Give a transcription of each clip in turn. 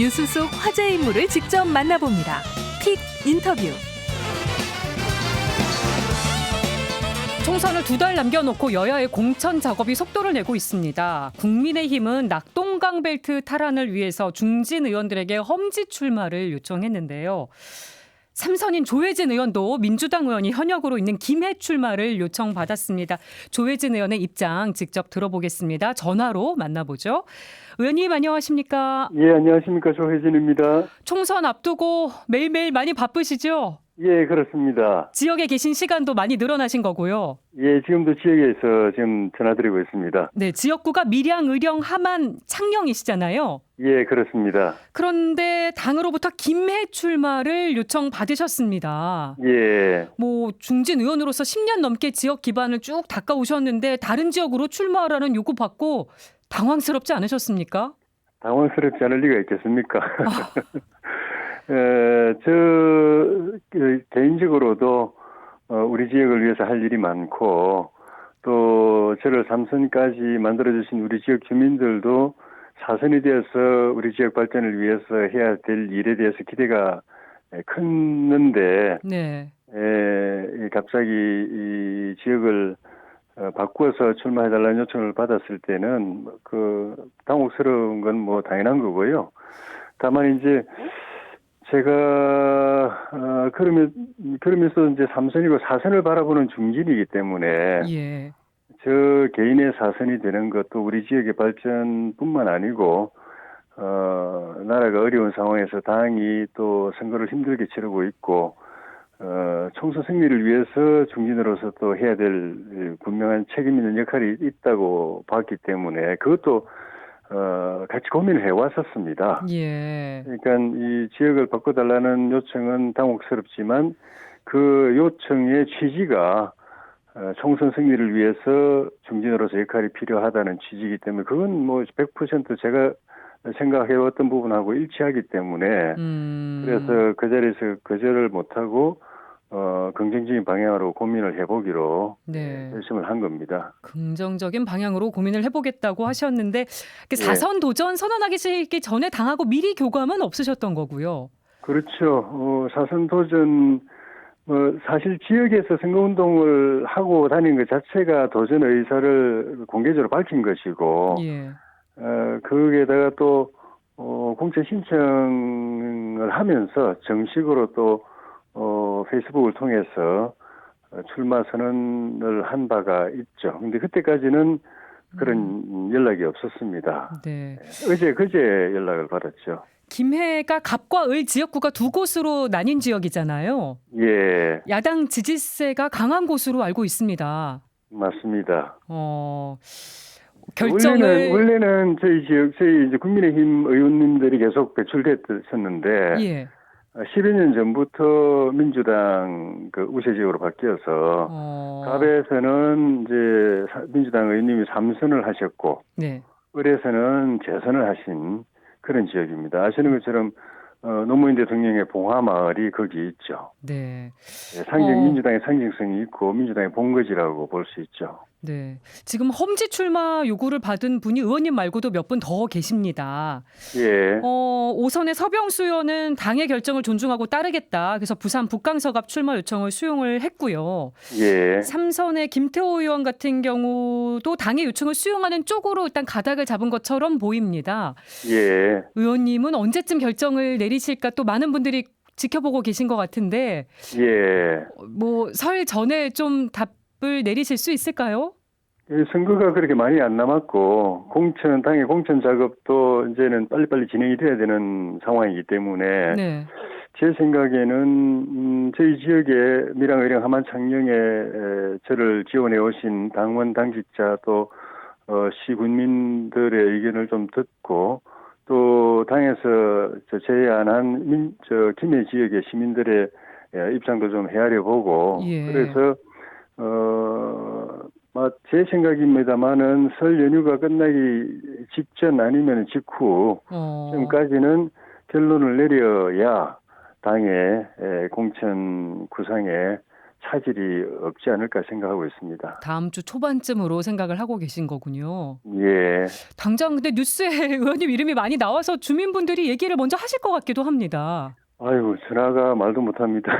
뉴스 속 화제 인물을 직접 만나봅니다. 픽 인터뷰. 총선을 2달 남겨놓고 여야의 공천 작업이 속도를 내고 있습니다. 국민의힘은 낙동강 벨트 탈환을 위해서 중진 의원들에게 험지 출마를 요청했는데요. 삼선인 조혜진 의원도 민주당 의원이 현역으로 있는 김해 출마를 요청받았습니다. 조혜진 의원의 입장 직접 들어보겠습니다. 전화로 만나보죠. 의원님 안녕하십니까? 예, 안녕하십니까. 조혜진입니다. 총선 앞두고 매일매일 많이 바쁘시죠? 예, 그렇습니다. 지역에 계신 시간도 많이 늘어나신 거고요. 예, 지금도 지역에서 지금 전화드리고 있습니다. 네, 지역구가 밀양, 의령, 함안, 창녕이시잖아요. 예, 그렇습니다. 그런데 당으로부터 김해 출마를 요청받으셨습니다. 예, 중진 의원으로서 10년 넘게 지역 기반을 쭉 닦아오셨는데 다른 지역으로 출마하라는 요구 받고 당황스럽지 않으셨습니까? 당황스럽지 않을 리가 있겠습니까? 개인적으로도 우리 지역을 위해서 할 일이 많고 또 저를 3선까지 만들어주신 우리 지역 주민들도 4선이 되어서 우리 지역 발전을 위해서 해야 될 일에 대해서 기대가 컸는데 네. 갑자기 이 지역을 바꾸어서 출마해달라는 요청을 받았을 때는 당혹스러운 건 당연한 거고요. 다만 이제 제가 그러면서 이제 3선이고 4선을 바라보는 중진이기 때문에 예. 저 개인의 4선이 되는 것도 우리 지역의 발전뿐만 아니고 나라가 어려운 상황에서 당이 또 선거를 힘들게 치르고 있고 총선 승리를 위해서 중진으로서 또 해야 될 분명한 책임 있는 역할이 있다고 봤기 때문에 그것도 같이 고민을 해왔었습니다. 예. 그러니까 이 지역을 바꿔달라는 요청은 당혹스럽지만 그 요청의 취지가 총선 승리를 위해서 중진으로서 역할이 필요하다는 취지이기 때문에 그건 100% 제가 생각해왔던 부분하고 일치하기 때문에 그래서 그 자리에서 거절을 못하고 긍정적인 방향으로 고민을 해보기로 네. 결심을 한 겁니다. 긍정적인 방향으로 고민을 해보겠다고 하셨는데 4선 도전 선언하기 전에 당하고 미리 교감은 없으셨던 거고요. 그렇죠. 4선 도전 사실 지역에서 선거운동을 하고 다닌 것 자체가 도전 의사를 공개적으로 밝힌 것이고 예. 거기에다가 또 공천 신청을 하면서 정식으로 또 페이스북을 통해서 출마 선언을 한 바가 있죠. 근데 그때까지는 그런 연락이 없었습니다. 네. 그제 연락을 받았죠. 김해가 갑과 을 지역구가 두 곳으로 나뉜 지역이잖아요. 예. 야당 지지세가 강한 곳으로 알고 있습니다. 맞습니다. 결정을 원래는 저희 이제 국민의힘 의원님들이 계속 배출됐었는데 예. 10여 년 전부터 민주당 우세 지역으로 바뀌어서 갑에서는 이제 민주당 의원님이 3선을 하셨고 네. 을에서는 재선을 하신 그런 지역입니다. 아시는 것처럼 노무현 대통령의 봉화마을이 거기 있죠. 네. 민주당의 상징성이 있고 민주당의 본거지라고 볼 수 있죠. 네. 지금 험지 출마 요구를 받은 분이 의원님 말고도 몇 분 더 계십니다. 예. 5선의 서병수 의원은 당의 결정을 존중하고 따르겠다. 그래서 부산 북강서갑 출마 요청을 수용을 했고요. 예. 3선의 김태호 의원 같은 경우도 당의 요청을 수용하는 쪽으로 일단 가닥을 잡은 것처럼 보입니다. 예. 의원님은 언제쯤 결정을 내리실까 또 많은 분들이 지켜보고 계신 것 같은데 예. 설 전에 좀 답을 내리실 수 있을까요? 선거가 그렇게 많이 안 남았고 당의 공천 작업도 이제는 빨리빨리 진행이 돼야 되는 상황이기 때문에 네. 제 생각에는 저희 지역의 밀양, 의령, 함안, 창녕에 저를 지원해 오신 당원, 당직자 또 시군민들의 의견을 좀 듣고 또 당에서 제안한 김해 지역의 시민들의 입장도 좀 헤아려 보고 예. 그래서 제 생각입니다만은 설 연휴가 끝나기 직전 아니면 직후 지금까지는 결론을 내려야 당의 공천 구상에 차질이 없지 않을까 생각하고 있습니다. 다음 주 초반쯤으로 생각을 하고 계신 거군요. 예. 당장 근데 뉴스에 의원님 이름이 많이 나와서 주민분들이 얘기를 먼저 하실 것 같기도 합니다. 아이고, 전화가 말도 못합니다.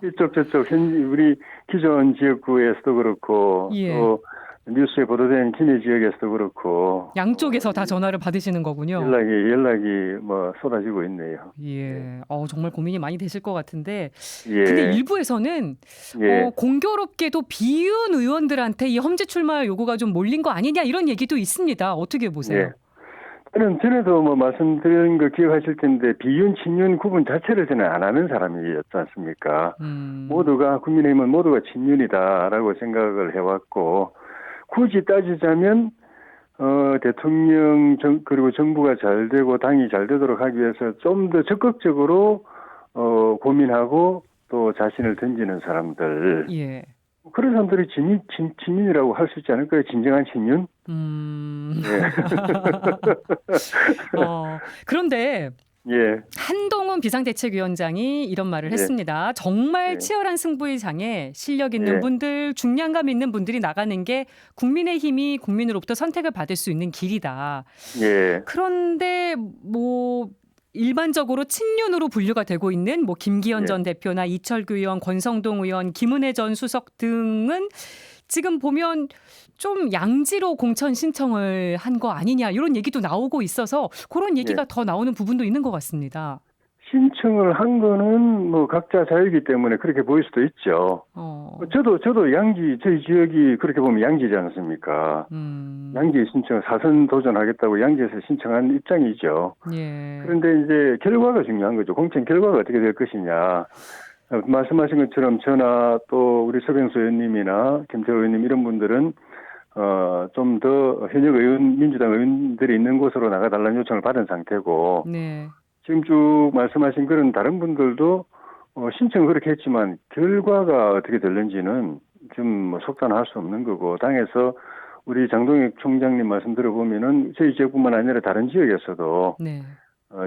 이쪽 저쪽 우리 기존 지역구에서도 그렇고 예. 또 뉴스에 보도된 기내 지역에서도 그렇고 양쪽에서 다 전화를 받으시는 거군요. 연락이 뭐 쏟아지고 있네요. 예. 정말 고민이 많이 되실 것 같은데. 예. 근데 일부에서는 예. 공교롭게도 비윤 의원들한테 이 험지 출마 요구가 좀 몰린 거 아니냐 이런 얘기도 있습니다. 어떻게 보세요? 예. 저는 전에도 뭐 말씀드린 거 기억하실 텐데 비윤 친윤 구분 자체를 저는 안 하는 사람이었지 않습니까? 모두가 국민의힘은 모두가 친윤이다라고 생각을 해왔고 굳이 따지자면 대통령 그리고 정부가 잘 되고 당이 잘 되도록 하기 위해서 좀 더 적극적으로 고민하고 또 자신을 던지는 사람들 예. 그런 사람들이 친윤이라고 할 수 있지 않을까요? 진정한 친윤? 예. 그런데 예. 한동훈 비상대책위원장이 이런 말을 예. 했습니다. 정말 예. 치열한 승부의 장에 실력 있는 예. 분들, 중량감 있는 분들이 나가는 게 국민의힘이 국민으로부터 선택을 받을 수 있는 길이다. 예. 그런데 뭐 일반적으로 친윤으로 분류가 되고 있는 뭐 김기현 예. 전 대표나 이철규 의원, 권성동 의원, 김은혜 전 수석 등은 지금 보면 좀 양지로 공천 신청을 한 거 아니냐 이런 얘기도 나오고 있어서 그런 얘기가 더 나오는 부분도 있는 것 같습니다. 신청을 한 거는 뭐 각자 자유이기 때문에 그렇게 보일 수도 있죠. 저도 양지, 저희 지역이 그렇게 보면 양지지 않습니까? 양지 신청, 사선 도전하겠다고 양지에서 신청한 입장이죠. 예. 그런데 이제 결과가 중요한 거죠. 공천 결과가 어떻게 될 것이냐. 말씀하신 것처럼 저나 또 우리 서병수 의원님이나 김태호 의원님 이런 분들은 좀 더 현역 민주당 의원들이 있는 곳으로 나가달라는 요청을 받은 상태고 네. 지금 쭉 말씀하신 그런 다른 분들도 신청을 그렇게 했지만 결과가 어떻게 될는지는 좀 뭐 속단할 수 없는 거고 당에서 우리 장동혁 총장님 말씀 들어보면은 저희 지역뿐만 아니라 다른 지역에서도 네.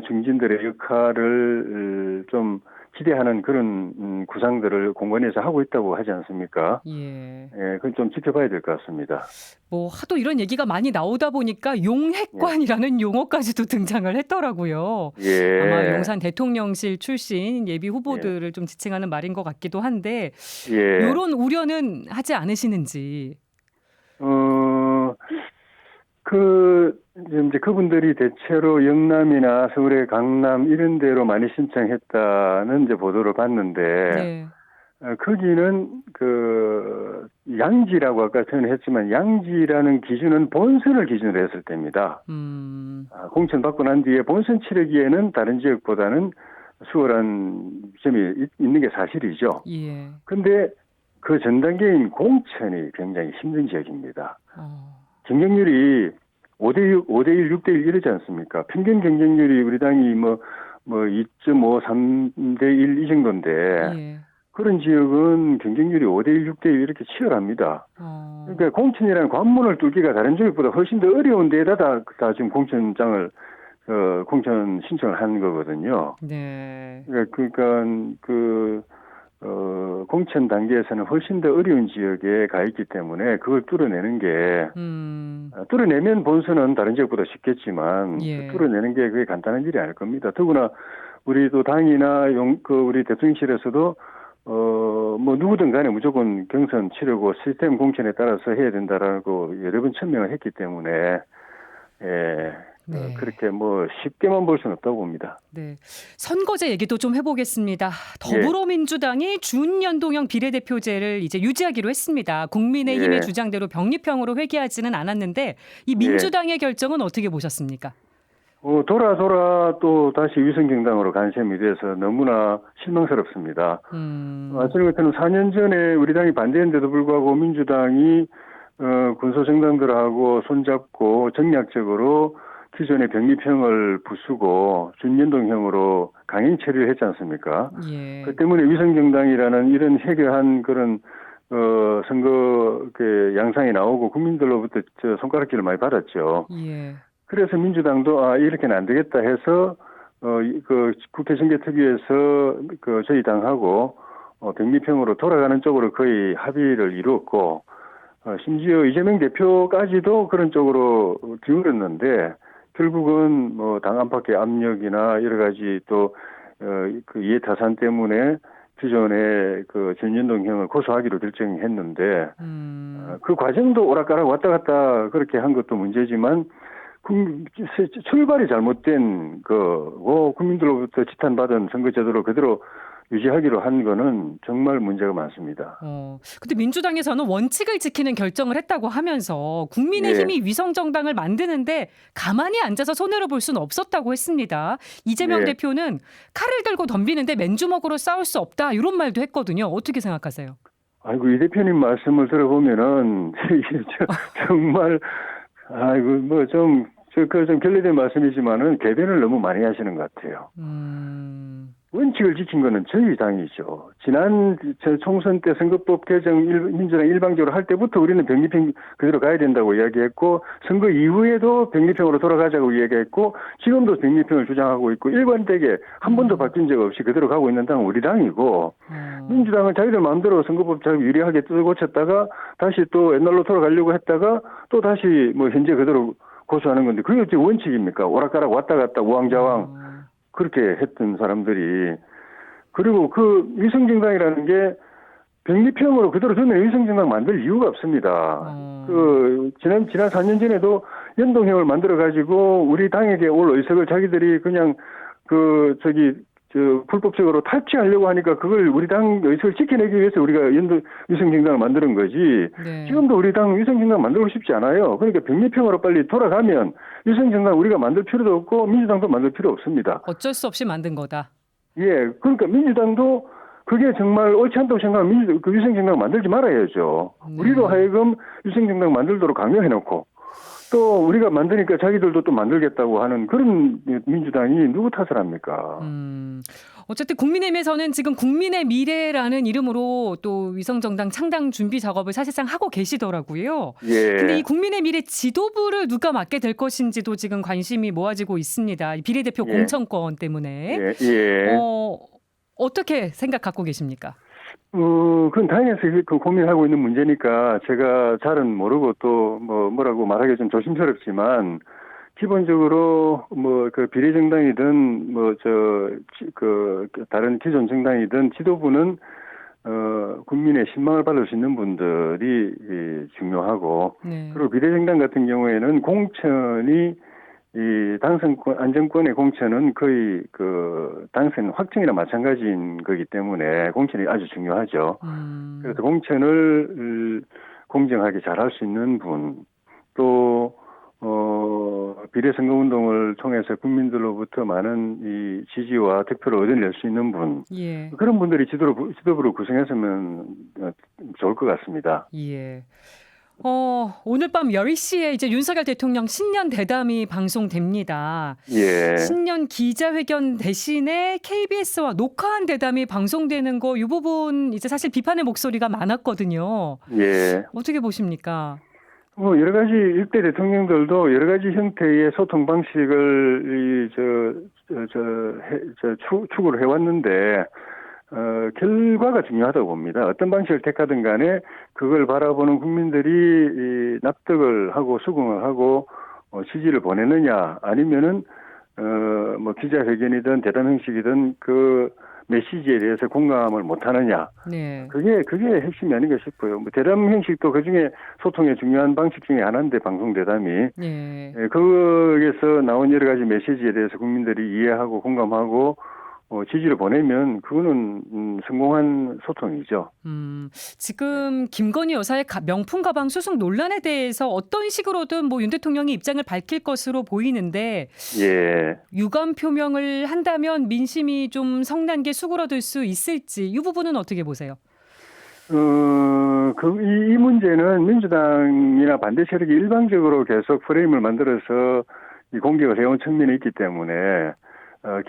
중진들의 역할을 좀 기대하는 그런 구상들을 공관위에서 하고 있다고 하지 않습니까? 예. 예, 그건 좀 지켜봐야 될 것 같습니다. 뭐 하도 이런 얘기가 많이 나오다 보니까 용핵관이라는 용어까지도 등장을 했더라고요. 예. 아마 용산 대통령실 출신 예비 후보들을 좀 지칭하는 말인 것 같기도 한데 예. 이런 우려는 하지 않으시는지. 이제 그분들이 대체로 영남이나 서울의 강남 이런 데로 많이 신청했다는 이제 보도를 봤는데, 네. 거기는 양지라고 아까 표현했지만 양지라는 기준은 본선을 기준으로 했을 때입니다. 공천 받고 난 뒤에 본선 치르기에는 다른 지역보다는 수월한 점이 있는 게 사실이죠. 예. 근데 그 전 단계인 공천이 굉장히 힘든 지역입니다. 경쟁률이 5대6, 5대1, 6대1 이러지 않습니까? 평균 경쟁률이 우리 당이 2.5, 3대1 이 정도인데, 예. 그런 지역은 경쟁률이 5대1, 6대1 이렇게 치열합니다. 그러니까 공천이라는 관문을 뚫기가 다른 지역보다 훨씬 더 어려운 데에다 다 지금 공천 신청을 하는 거거든요. 네. 그러니까 공천 단계에서는 훨씬 더 어려운 지역에 가 있기 때문에 그걸 뚫어내는 게 뚫어내면 본선은 다른 지역보다 쉽겠지만 예. 뚫어내는 게 그게 간단한 일이 아닐 겁니다. 더구나 우리도 당이나 우리 대통령실에서도 누구든 간에 무조건 경선 치르고 시스템 공천에 따라서 해야 된다라고 여러 번 천명을 했기 때문에 네. 그렇게 쉽게만 볼 수는 없다고 봅니다. 네. 선거제 얘기도 좀 해보겠습니다. 더불어민주당이 준연동형 비례대표제를 이제 유지하기로 했습니다. 국민의힘의 주장대로 병립형으로 회귀하지는 않았는데 이 민주당의 결정은 어떻게 보셨습니까? 돌아 또 다시 위성정당으로 간 셈이 돼서 너무나 실망스럽습니다. 아시는 것처럼 4년 전에 우리 당이 반대했는데도 불구하고 민주당이 군소정당들하고 손잡고 정략적으로 기존의 병립형을 부수고 준연동형으로 강행 처리를 했지 않습니까? 예. 그 때문에 위성정당이라는 이런 해괴한 그런 선거 양상이 나오고 국민들로부터 손가락질을 많이 받았죠. 예. 그래서 민주당도 이렇게는 안 되겠다 해서 국회 정개특위에서 저희 당하고 백미평으로 돌아가는 쪽으로 거의 합의를 이루었고 심지어 이재명 대표까지도 그런 쪽으로 기울었는데 결국은 뭐 당 안팎의 압력이나 여러 가지 또 그 이해타산 때문에 기존의 그 전현동형을 고소하기로 결정했는데 그 과정도 오락가락 왔다 갔다 그렇게 한 것도 문제지만 출발이 잘못된 거고 국민들로부터 지탄받은 선거제도를 그대로 유지하기로 한 거는 정말 문제가 많습니다. 근데 민주당에서는 원칙을 지키는 결정을 했다고 하면서 국민의힘이 위성정당을 만드는데 가만히 앉아서 손해를 볼 수는 없었다고 했습니다. 이재명 대표는 칼을 들고 덤비는데 맨주먹으로 싸울 수 없다 이런 말도 했거든요. 어떻게 생각하세요? 아이고 이 대표님 말씀을 들어보면은 정말 아이고 뭐 좀 결례된 말씀이지만은 개변을 너무 많이 하시는 것 같아요. 원칙을 지킨 거는 저희 당이죠. 지난 총선 때 선거법 개정 민주당 일방적으로 할 때부터 우리는 백리평 그대로 가야 된다고 이야기했고 선거 이후에도 백리평으로 돌아가자고 이야기했고 지금도 백리평을 주장하고 있고 일관되게 한 번도 바뀐 적 없이 그대로 가고 있는 당은 우리 당이고 민주당은 자기들 마음대로 선거법 잘 유리하게 뜯어고쳤다가 다시 또 옛날로 돌아가려고 했다가 또 다시 뭐 현재 그대로 고수하는 건데 그게 어떻게 원칙입니까? 오락가락 왔다 갔다 우왕좌왕 그렇게 했던 사람들이 그리고 그 위성정당이라는 게 백리평으로 그대로 두면 위성정당 만들 이유가 없습니다. 그 지난 4년 전에도 연동형을 만들어 가지고 우리 당에게 올 의석을 자기들이 그냥 불법적으로 탈취하려고 하니까 그걸 우리 당 의석을 지켜내기 위해서 우리가 위성정당을 만드는 거지. 네. 지금도 우리 당 위성정당 만들고 싶지 않아요. 그러니까 백리평으로 빨리 돌아가면 위성정당 우리가 만들 필요도 없고 민주당도 만들 필요 없습니다. 어쩔 수 없이 만든 거다. 예, 그러니까 민주당도 그게 정말 옳지 않다고 생각하면 그 위성정당 만들지 말아야죠. 우리도 하여금 위성정당 만들도록 강요해놓고 또 우리가 만드니까 자기들도 또 만들겠다고 하는 그런 민주당이 누구 탓을 합니까? 어쨌든 국민의힘에서는 지금 국민의 미래라는 이름으로 또 위성정당 창당 준비 작업을 사실상 하고 계시더라고요. 예. 근데 이 국민의 미래 지도부를 누가 맡게 될 것인지도 지금 관심이 모아지고 있습니다. 비례대표 공천권 때문에. 어떻게 생각 갖고 계십니까? 그건 당에서 그 고민하고 있는 문제니까 제가 잘은 모르고 또 뭐라고 말하기 좀 조심스럽지만 기본적으로 그 비례정당이든 다른 기존 정당이든 지도부는 국민의 신망을 받을 수 있는 분들이 중요하고 그리고 비례정당 같은 경우에는 공천이 이 당선권 안정권의 공천은 거의 그 당선 확정이나 마찬가지인 거기 때문에 공천이 아주 중요하죠. 그래서 공천을 공정하게 잘할 수 있는 분, 또 비례선거운동을 통해서 국민들로부터 많은 이 지지와 득표를 얻어낼 수 있는 분, 그런 분들이 지도부를 구성했으면 좋을 것 같습니다. 예. 오늘 밤 10시에 이제 윤석열 대통령 신년 대담이 방송됩니다. 예. 신년 기자회견 대신에 KBS와 녹화한 대담이 방송되는 거 이 부분 이제 사실 비판의 목소리가 많았거든요. 예. 어떻게 보십니까? 여러 가지 일대 대통령들도 여러 가지 형태의 소통 방식을 추구를 해왔는데 결과가 중요하다고 봅니다. 어떤 방식을 택하든 간에 그걸 바라보는 국민들이 납득을 하고 수긍을 하고 지지를 보내느냐 아니면은 기자회견이든 대담 형식이든 그 메시지에 대해서 공감을 못하느냐. 그게 핵심이 아닌가 싶어요. 대담 형식도 그중에 소통의 중요한 방식 중에 하나인데 방송 대담이 거기에서 나온 여러 가지 메시지에 대해서 국민들이 이해하고 공감하고 지지를 보내면 그거는 성공한 소통이죠. 지금 김건희 여사의 명품 가방 수송 논란에 대해서 어떤 식으로든 윤 대통령이 입장을 밝힐 것으로 보이는데 유감 표명을 한다면 민심이 좀 성난게 수그러들 수 있을지 이 부분은 어떻게 보세요? 이 문제는 민주당이나 반대 세력이 일방적으로 계속 프레임을 만들어서 이 공격을 해온 측면이 있기 때문에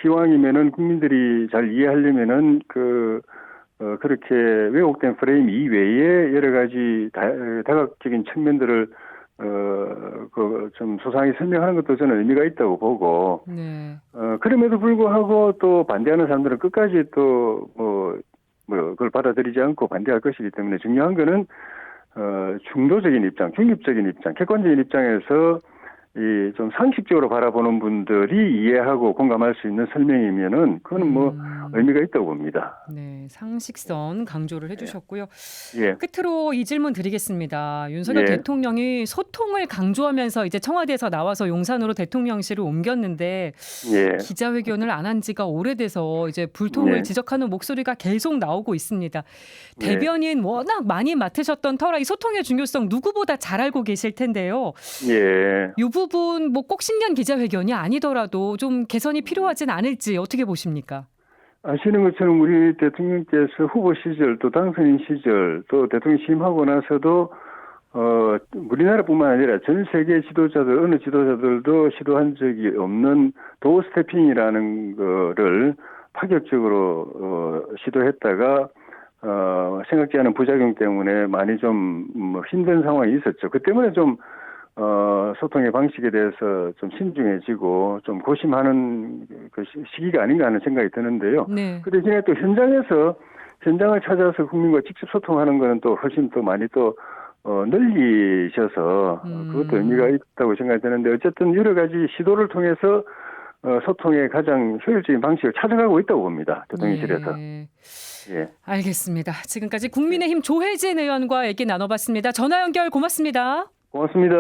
기왕이면은 국민들이 잘 이해하려면은 그렇게 왜곡된 프레임 이외에 여러 가지 다각적인 측면들을 좀 소상히 설명하는 것도 저는 의미가 있다고 보고 그럼에도 불구하고 또 반대하는 사람들은 끝까지 또 그걸 받아들이지 않고 반대할 것이기 때문에 중요한 거는 중도적인 입장, 중립적인 입장, 객관적인 입장에서 이 좀 상식적으로 바라보는 분들이 이해하고 공감할 수 있는 설명이면은 그거는 뭐 의미가 있다고 봅니다. 네, 상식선 강조를 해주셨고요. 예, 끝으로 이 질문 드리겠습니다. 윤석열 예. 대통령이 소통을 강조하면서 이제 청와대에서 나와서 용산으로 대통령실을 옮겼는데 예, 기자회견을 안 한 지가 오래돼서 이제 불통을 네. 지적하는 목소리가 계속 나오고 있습니다. 네. 대변인 워낙 많이 맡으셨던 터라 이 소통의 중요성 누구보다 잘 알고 계실 텐데요. 예. 이 부분 뭐 꼭 신년 기자회견이 아니더라도 좀 개선이 필요하진 않을지 어떻게 보십니까? 아시는 것처럼 우리 대통령께서 후보 시절 또 당선인 시절 또 대통령 취임하고 나서도 우리나라뿐만 아니라 전 세계 지도자들 어느 지도자들도 시도한 적이 없는 도어 스태핑이라는 거를 파격적으로 시도했다가 생각지 않은 부작용 때문에 많이 좀 힘든 상황이 있었죠. 그 때문에 좀 소통의 방식에 대해서 좀 신중해지고 좀 고심하는 그 시기가 아닌가 하는 생각이 드는데요. 네. 그 대신에 또 현장을 찾아서 국민과 직접 소통하는 거는 또 훨씬 더 많이 또 늘리셔서 그것도 의미가 있다고 생각이 드는데 어쨌든 여러 가지 시도를 통해서 소통의 가장 효율적인 방식을 찾아가고 있다고 봅니다. 대통령실에서. 네. 예. 알겠습니다. 지금까지 국민의힘 조혜진 의원과 얘기 나눠봤습니다. 전화 연결 고맙습니다. 고맙습니다.